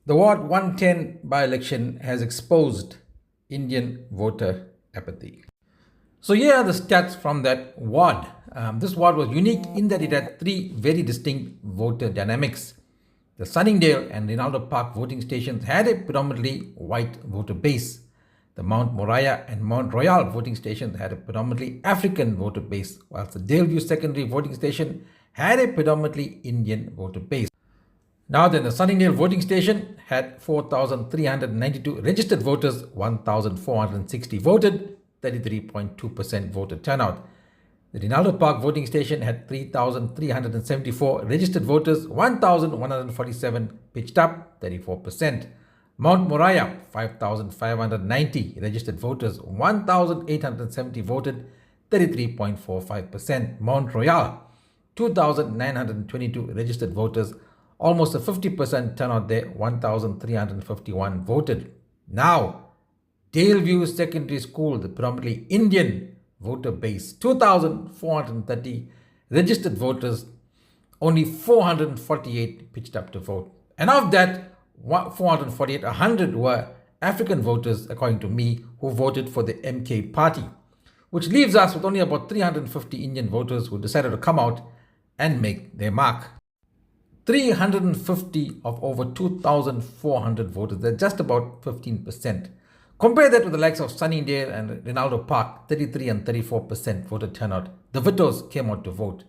The Ward 110 by-election has exposed Indian voter apathy. So here are the stats from that ward. This ward was unique in that it had three very distinct voter dynamics. The Sunningdale and Rinaldo Park voting stations had a predominantly white voter base. The Mount Moriah and Mount Royal voting stations had a predominantly African voter base, whilst the Daleview Secondary voting station had a predominantly Indian voter base. Now then, the Sunningdale voting station had 4,392 registered voters, 1,460 voted, 33.2% voter turnout. The Rinaldo Park voting station had 3,374 registered voters, 1,147 pitched up, 34%. Mount Moriah, 5,590 registered voters, 1,870 voted, 33.45%. Mount Royal, 2,922 registered voters, almost a 50% turnout there, 1,351 voted. Now, Daleview Secondary School, the predominantly Indian voter base, 2,430 registered voters, only 448 pitched up to vote. And of that 448, 100 were African voters, according to me, who voted for the MK party, which leaves us with only about 350 Indian voters who decided to come out and make their mark. 350 of over 2,400 voters, that's just about 15%. Compare that with the likes of Sunningdale and Rinaldo Park, 33 and 34% voter turnout. The Vitos came out to vote.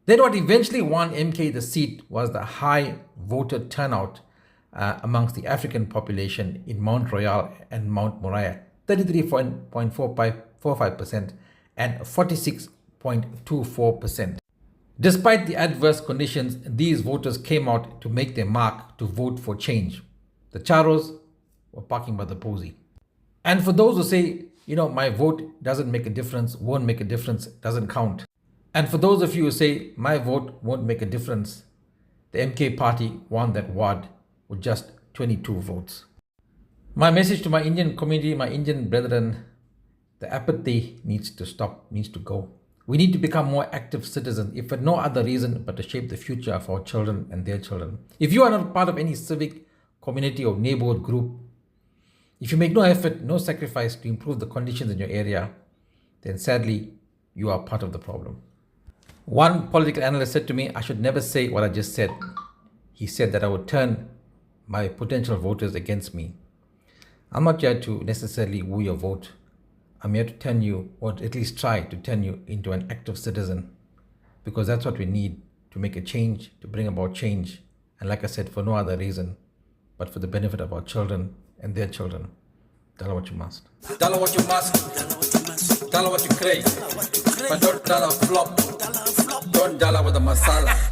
Then what eventually won MK the seat was the high voter turnout amongst the African population in Mount Royal and Mount Moriah, 33.45% and 46.24%. Despite the adverse conditions, these voters came out to make their mark to vote for change. The Charos were parking by the posy. And for those who say, my vote doesn't make a difference, won't make a difference, doesn't count. And for those of you who say, my vote won't make a difference, the MK party won that ward with just 22 votes. My message to my Indian community, my Indian brethren, the apathy needs to stop, needs to go. We need to become more active citizens, if for no other reason but to shape the future of our children and their children. If you are not part of any civic, community or neighborhood group, if you make no effort, no sacrifice to improve the conditions in your area, then sadly, you are part of the problem. One political analyst said to me, I should never say what I just said. He said that I would turn my potential voters against me. I'm not here to necessarily woo your vote. I'm here to turn you, or at least try to turn you into an active citizen, because that's what we need to make a change, to bring about change. And like I said, for no other reason, but for the benefit of our children and their children. Tell what you must. Tell what you must. Tell what you crave. But don't tell a flop. Don't tell with a masala.